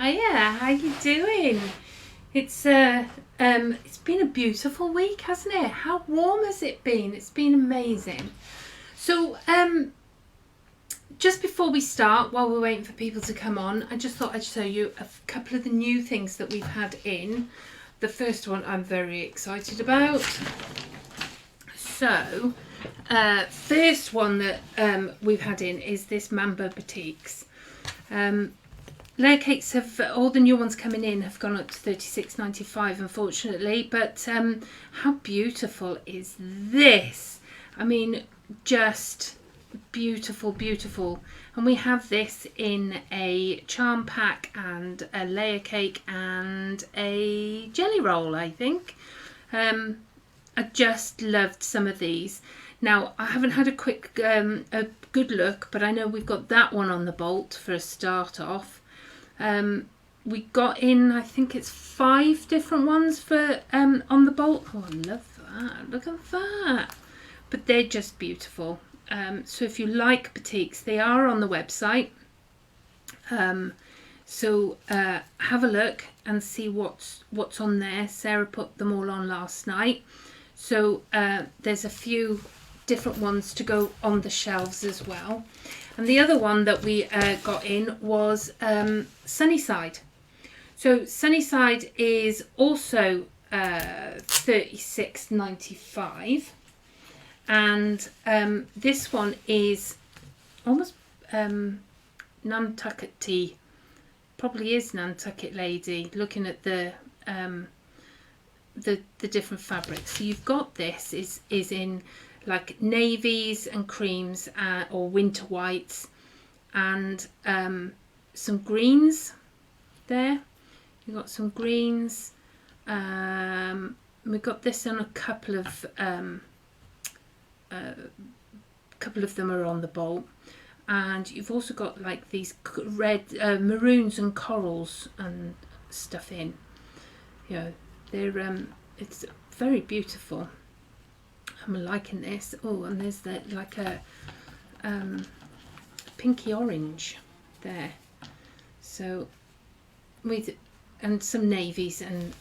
Hiya, how you doing? It's been a beautiful week, hasn't it? How warm has it been? It's been amazing. So, just before we start, while we're waiting for people to come on, I just thought I'd show you a couple of the new things that we've had in. The first one I'm very excited about. So, first one that we've had in is this Mambo Batiks. Layer cakes have, all the new ones coming in have gone up to $36.95 unfortunately, but how beautiful is this? I mean, just beautiful, beautiful. And we have this in a charm pack and a layer cake and a jelly roll, I think. I just loved some of these. Now, I haven't had a good look, but I know we've got that one on the bolt for a start off. We got in, I think it's 5 different ones for on the bolt. Oh, I love that. Look at that. But they're just beautiful. So if you like batiks, they are on the website. So have a look and see what's on there. Sarah put them all on last night. So there's a few different ones to go on the shelves as well. And the other one that we got in was Sunnyside. So Sunnyside is also $36.95, and this one is almost Nantucket tea. Probably is Nantucket Lady. Looking at the different fabrics. So you've got this is in like navies and creams or winter whites, and some greens there. You've got some greens. We've got this on a couple of them are on the bolt, and you've also got like these red maroons and corals and stuff in. You know, they're it's very beautiful. I'm liking this. Oh, and there's like a pinky orange there. So and some navies and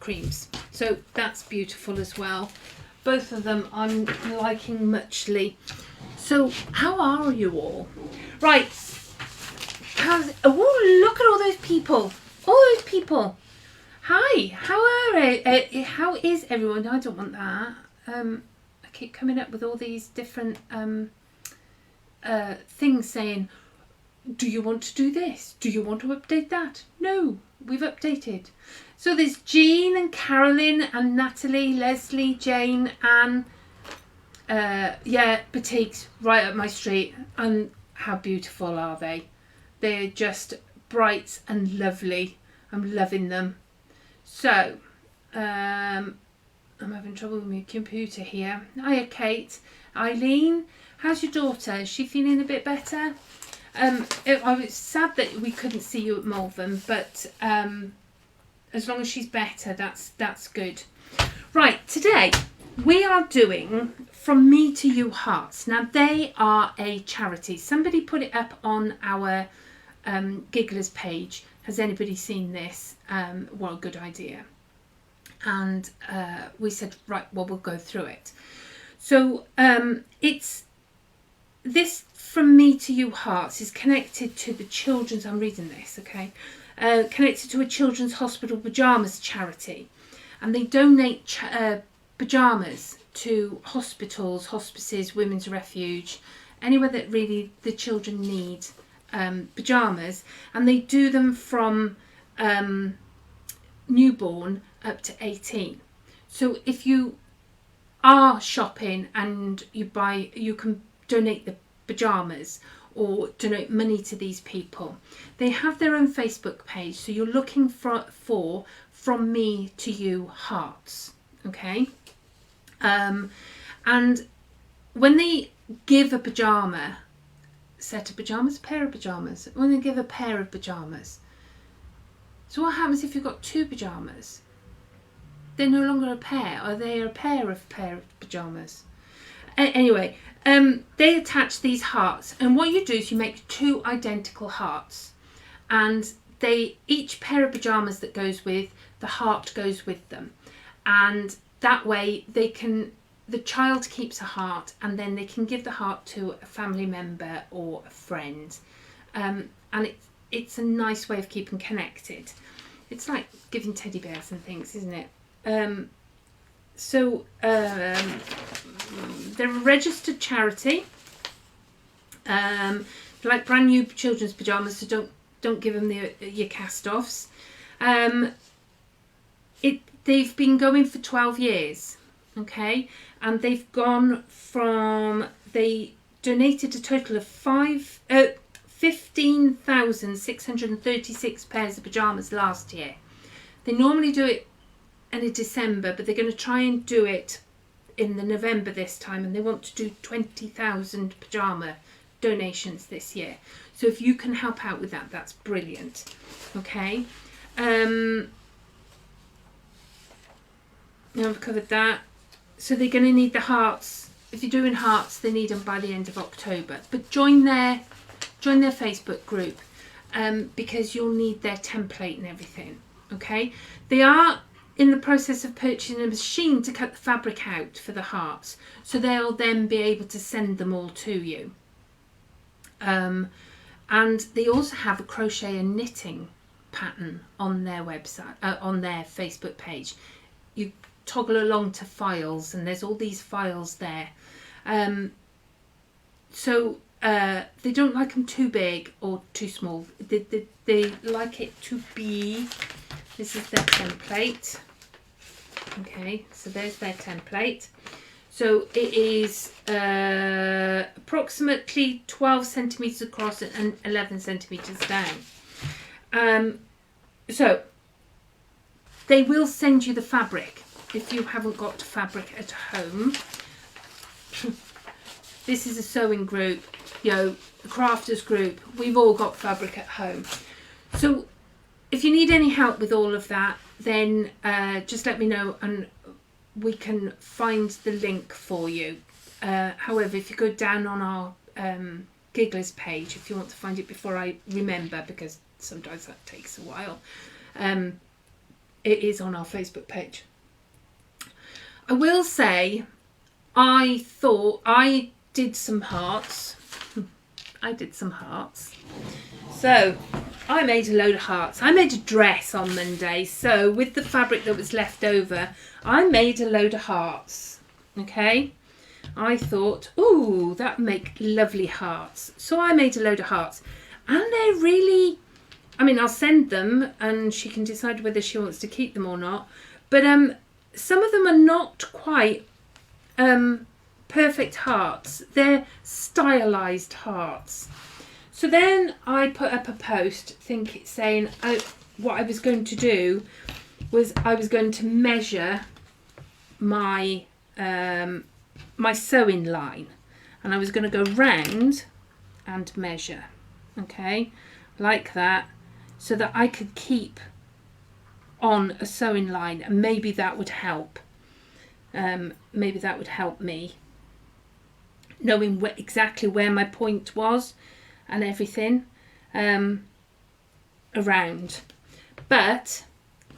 creams. So that's beautiful as well. Both of them I'm liking muchly. So how are you all? Right. Oh, look at all those people. All those people. Hi. How is everyone? I don't want that. I keep coming up with all these different things saying, do you want to do this? Do you want to update that? No, we've updated. So there's Jean and Carolyn and Natalie, Leslie, Jane, Anne. Yeah, batiks right up my street. And how beautiful are they? They're just bright and lovely. I'm loving them. So, I'm having trouble with my computer here. Hiya, Kate. Eileen, how's your daughter? Is she feeling a bit better? I was sad that we couldn't see you at Malvern, but as long as she's better, that's good. Right, today we are doing From Me to You Hearts. Now, they are a charity. Somebody put it up on our Gigglers page. Has anybody seen this? What a good idea. And we said, right, well, we'll go through it. So it's this From Me to You Hearts is connected to the children's, I'm reading this, okay, connected to a children's hospital pyjamas charity, and they donate pyjamas to hospitals, hospices, women's refuge, anywhere that really the children need pyjamas, and they do them from newborn up to 18. So if you are shopping and you can donate the pyjamas or donate money to these people. They have their own Facebook page, so you're looking for From Me to You Hearts, okay? And when they give a pyjama, set of pyjamas, pair of pyjamas, when they give a pair of pyjamas, so what happens if you've got 2 pyjamas? They're no longer a pair, or they are a pair of pyjamas. Anyway, they attach these hearts, and what you do is you make 2 identical hearts, and each pair of pyjamas that goes with the heart goes with them, and that way the child keeps a heart, and then they can give the heart to a family member or a friend, and it's a nice way of keeping connected. It's like giving teddy bears and things, isn't it? They're a registered charity, like brand new children's pyjamas, so don't give them your cast-offs. They've been going for 12 years, okay, and they donated a total of 15,636 pairs of pyjamas last year. They normally do it in December, but they're going to try and do it in the November this time, and they want to do 20,000 pyjama donations this year. So if you can help out with that, that's brilliant. Okay. Now I've covered that. So they're going to need the hearts. If you're doing hearts, they need them by the end of October. But join their Facebook group, because you'll need their template and everything. Okay. They are in the process of purchasing a machine to cut the fabric out for the hearts, so they'll then be able to send them all to you. And they also have a crochet and knitting pattern on their website, on their Facebook page. You toggle along to files, and there's all these files there. So they don't like them too big or too small. They like it to be. This is their template. Okay, so there's their template. So it is approximately 12 centimetres across and 11 centimetres down. So they will send you the fabric if you haven't got fabric at home. This is a sewing group, a crafters group. We've all got fabric at home. So if you need any help with all of that, then just let me know and we can find the link for you. However, if you go down on our Gigglers page, if you want to find it before I remember, because sometimes that takes a while, it is on our Facebook page. I will say, I did some hearts. So I made a load of hearts. I made a dress on Monday. So with the fabric that was left over, I made a load of hearts. Okay. I thought, ooh, that would make lovely hearts. So I made a load of hearts. And they're really, I'll send them and she can decide whether she wants to keep them or not. But some of them are not quite perfect hearts. They're stylized hearts. So then I put up a post saying what I was going to do was I was going to measure my my sewing line, and I was going to go round and measure, okay, like that, so that I could keep on a sewing line, and maybe that would help. Maybe that would help me knowing exactly where my point was and everything around. But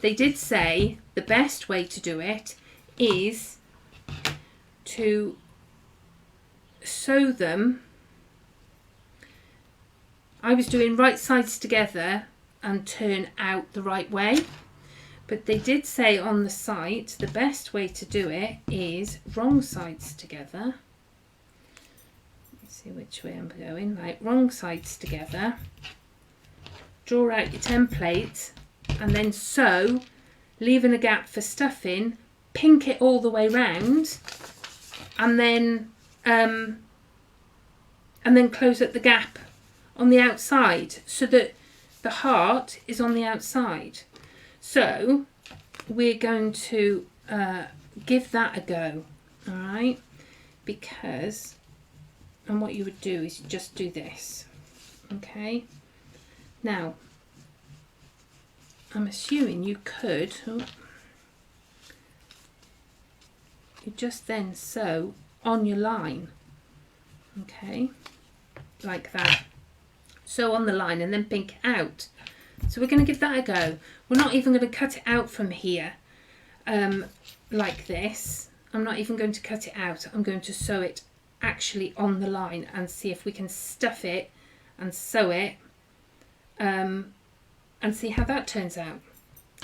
they did say the best way to do it is to sew them. I was doing right sides together and turn out the right way, but they did say on the site the best way to do it is wrong sides together. Let's see which way I'm going. Like wrong sides together, draw out your template and then sew, leaving a gap for stuffing, pink it all the way round, and then close up the gap on the outside so that the heart is on the outside. So we're going to give that a go, all right? Because, and what you would do is just do this, okay? Now, I'm assuming you could, you just then sew on your line, okay, like that. Sew on the line and then pink it out So we're going to give that a go. We're not even going to cut it out from here like this. I'm not even going to cut it out. I'm going to sew it actually on the line and see if we can stuff it and sew it and see how that turns out.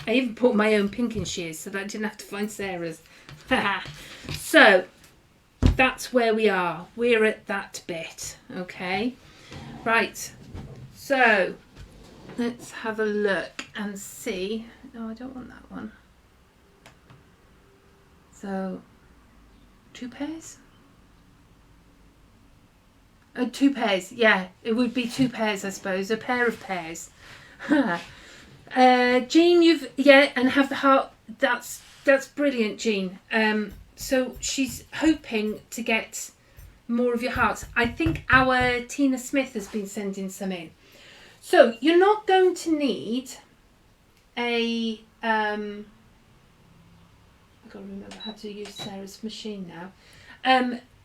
I even bought my own pinking shears so that I didn't have to find Sarah's. So that's where we are. We're at that bit. Okay. Right. So let's have a look and see. No, I don't want that one. So 2 pairs? 2 pairs, yeah, it would be 2 pairs, I suppose, a pair of pairs. Jean, and have the heart. That's brilliant, Jean. So she's hoping to get more of your hearts. I think our Tina Smith has been sending some in. So you're not going to need a. I've got to remember how to use Sarah's machine now.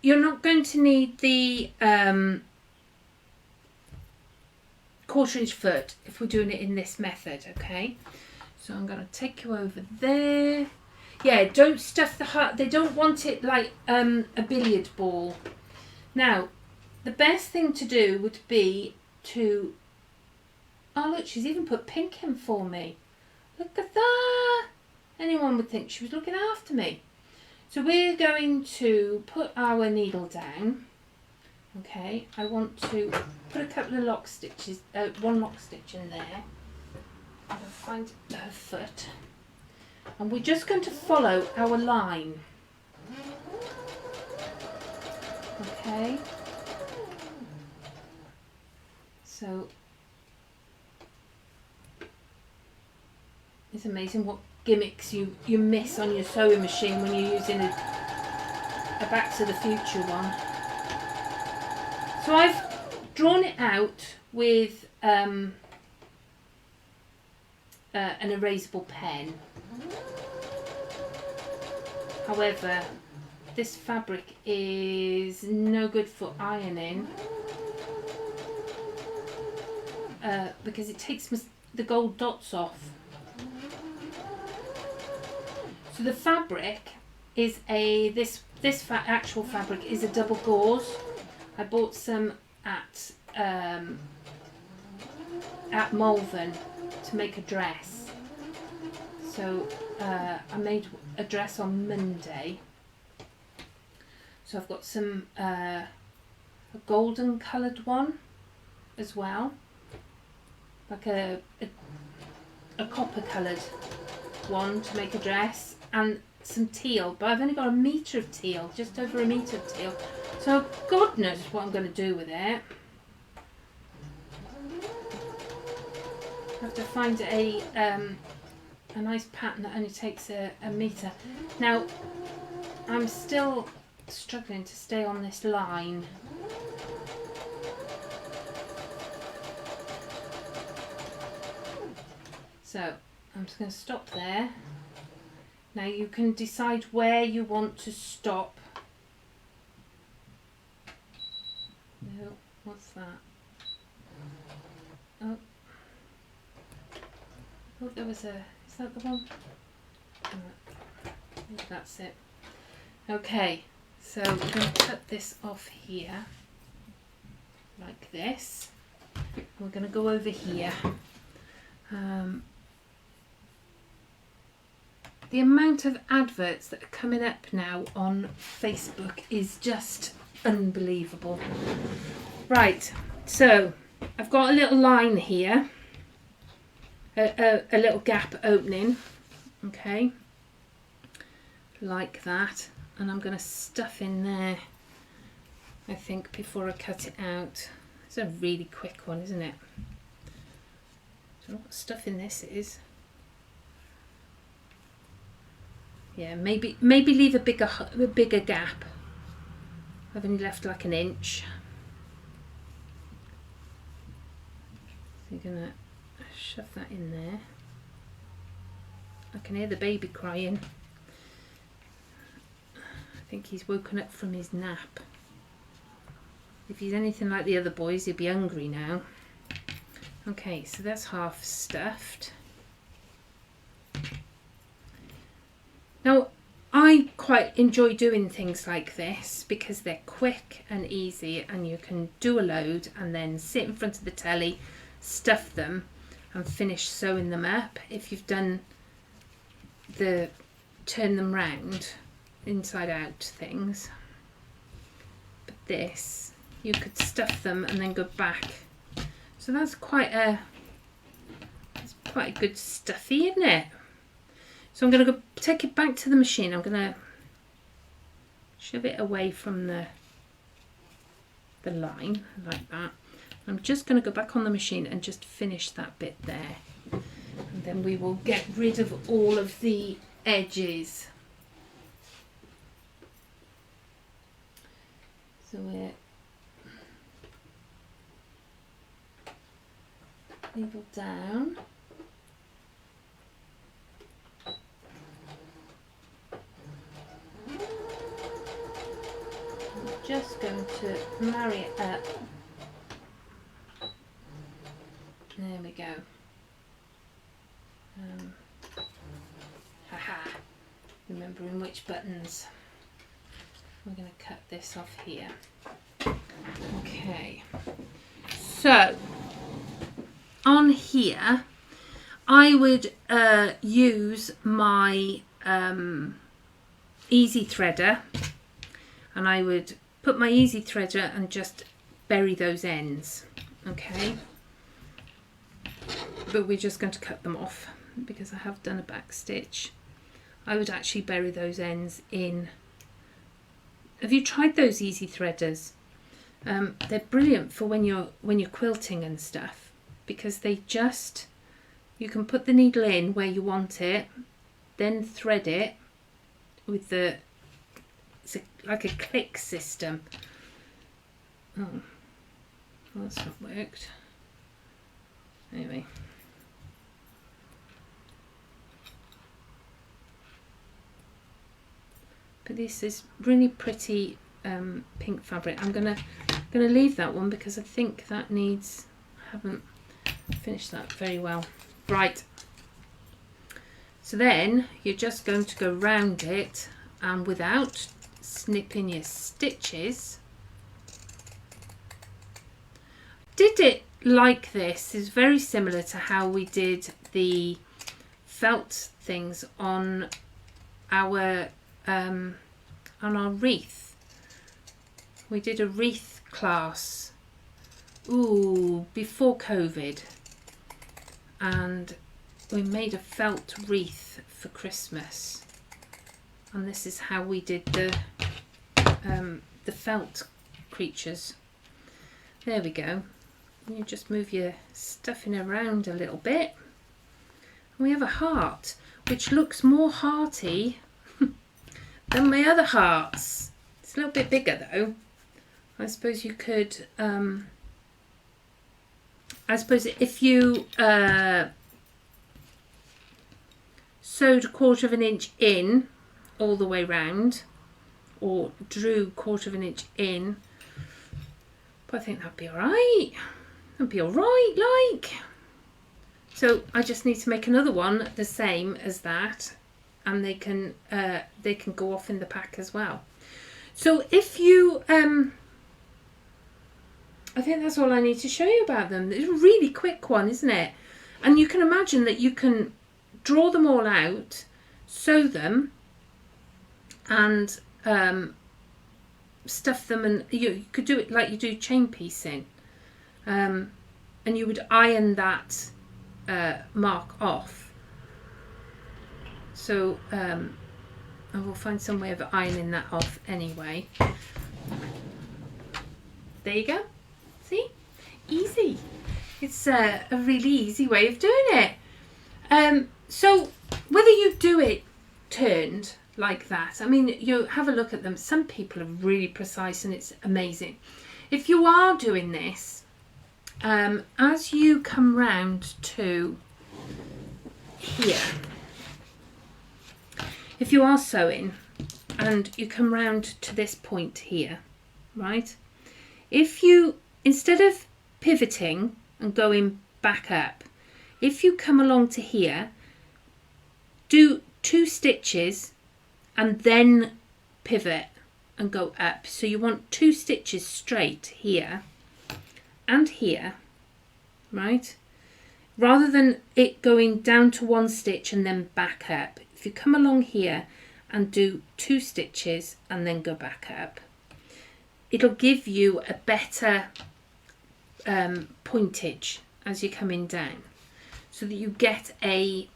You're not going to need the 1/4 inch foot if we're doing it in this method, okay? So I'm going to take you over there. Yeah, don't stuff the heart. They don't want it like a billiard ball. Now, the best thing to do would be to... Oh, look, she's even put pink in for me. Look at that. Anyone would think she was looking after me. So we're going to put our needle down. Okay, I want to put a couple of lock stitches, one lock stitch in there. I'm going to find her foot. And we're just going to follow our line. Okay. So it's amazing what gimmicks you miss on your sewing machine when you're using a Back to the Future one. So I've drawn it out with an erasable pen. However, this fabric is no good for ironing because it takes the gold dots off. So the fabric is actual fabric is a double gauze. I bought some at Malvern to make a dress. So I made a dress on Monday. So I've got some a golden coloured one as well, like a copper coloured one to make a dress, and some teal, but I've only got 1 metre of teal, just over 1 metre of teal. So God knows what I'm going to do with it. I have to find a nice pattern that only takes a metre. Now I'm still struggling to stay on this line. So I'm just going to stop there. Now you can decide where you want to stop. No, what's that? Oh, there was a... Is that the one? I think that's it. Okay, so we're going to cut this off here, like this. We're going to go over here. The amount of adverts that are coming up now on Facebook is just unbelievable. Right, so I've got a little line here, a little gap opening, okay, like that, and I'm going to stuff in there, I think, before I cut it out. It's a really quick one, isn't it? I don't know what stuff in this is. Yeah, maybe leave a bigger gap. I've only left like 1 inch. So you're gonna shove that in there. I can hear the baby crying. I think he's woken up from his nap. If he's anything like the other boys, he'll be hungry now. Okay, so that's half stuffed. Now, I quite enjoy doing things like this because they're quick and easy, and you can do a load and then sit in front of the telly, stuff them and finish sewing them up. If you've done the turn them round inside out things. But this, you could stuff them and then go back. So that's quite a good stuffy, isn't it? So I'm going to go take it back to the machine. I'm going to shove it away from the line like that. I'm just going to go back on the machine and just finish that bit there. And then we will get rid of all of the edges. So we're level down. I'm just going to marry it up. There we go. Remembering which buttons. We're going to cut this off here. Okay. So on here, I would use my easy threader, and I would put my easy threader and just bury those ends. Okay. But we're just going to cut them off because I have done a back stitch. I would actually bury those ends in. Have you tried those easy threaders? They're brilliant for when you're quilting and stuff, because they just, you can put the needle in where you want it, then thread it with like a click system. Oh, well, that's not worked. Anyway. But this is really pretty pink fabric. I'm gonna leave that one because I think that needs, I haven't finished that very well. Right. So then you're just going to go round it, and without snipping your stitches, did it like this is very similar to how we did the felt things on our wreath. We did a wreath class before COVID, and we made a felt wreath for Christmas, and this is how we did the felt creatures. There we go. You just move your stuffing around a little bit, and we have a heart which looks more hearty than my other hearts. It's a little bit bigger though. I suppose you could I suppose if you sewed 1/4 inch in all the way round, or drew 1/4 inch in, but I think that'd be alright. That'd be alright, like. So I just need to make another one the same as that, and they can go off in the pack as well. So if you I think that's all I need to show you about them. It's a really quick one, isn't it? And you can imagine that you can draw them all out, sew them, and stuff them, and you could do it like you do chain piecing, and you would iron that mark off. So I will find some way of ironing that off anyway. There you go. See? Easy. It's a really easy way of doing it. So whether you do it turned like that, I mean, you have a look at them. Some people are really precise and it's amazing. If you are doing this, as you come round to here, if you are sewing and you come round to this point here, right? If you, instead of pivoting and going back up. If you come along to here, do 2 stitches and then pivot and go up. So you want 2 stitches straight here and here, right? Rather than it going down to 1 stitch and then back up. If you come along here and do 2 stitches and then go back up, it'll give you a better pointage as you're coming down, so that you'll get a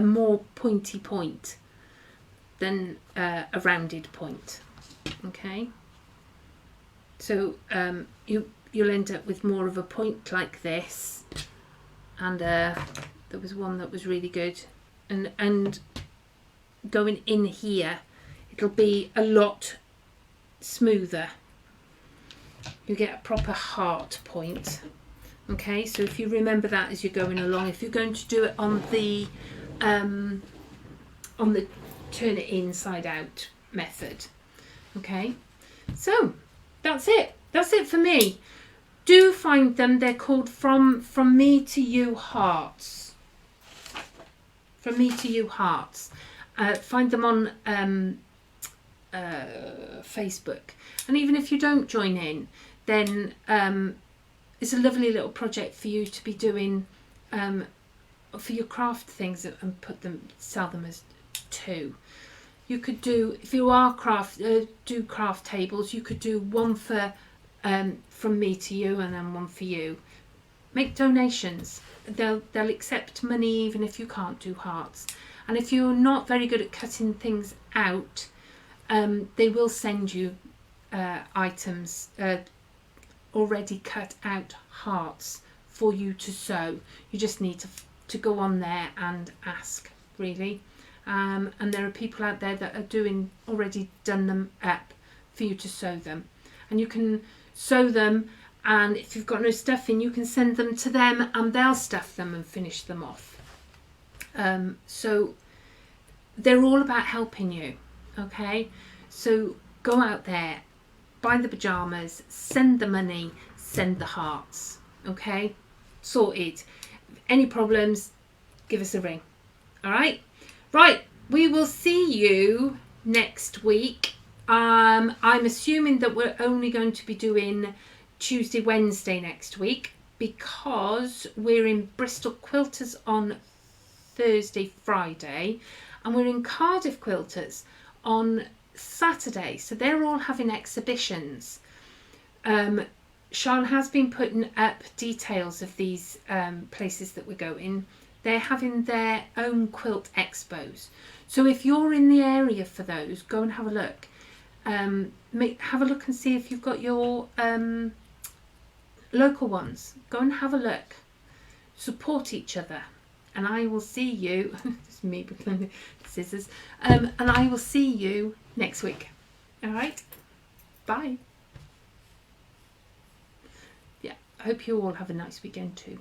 more pointy point than a rounded point. Okay, so you'll end up with more of a point like this, and there was one that was really good, and going in here it'll be a lot smoother. You get a proper heart point. Okay, so if you remember that as you're going along, if you're going to do it on the turn it inside out method. Okay, so that's it for me. Do find them. They're called From Me to You Hearts. From Me to You Hearts. Find them on Facebook, and even if you don't join in, then it's a lovely little project for you to be doing for your craft things, and sell them as 2. You could do, if you are do craft tables, you could do one for From Me to You and then one for you. Make donations. They'll accept money even if you can't do hearts. And if you're not very good at cutting things out, they will send you items, already cut out hearts for you to sew. You just need to go on there and ask, really. And there are people out there that are already done them up for you to sew them. And you can sew them, and if you've got no stuffing, you can send them to them and they'll stuff them and finish them off. So they're all about helping you. Okay, so go out there, buy the pyjamas, send the money, send the hearts. Okay, sorted. Any problems, give us a ring. All right, we will see you next week. I'm assuming that we're only going to be doing Tuesday, Wednesday next week, because we're in Bristol Quilters on Thursday, Friday, and we're in Cardiff Quilters on Saturday. So they're all having exhibitions. Charlotte has been putting up details of these places that we're going. They're having their own quilt expos. So if you're in the area for those, go and have a look. Have a look and see if you've got your local ones. Go and have a look. Support each other. And I will see you, it's me with the scissors, and I will see you next week. All right? Bye. Yeah, I hope you all have a nice weekend too.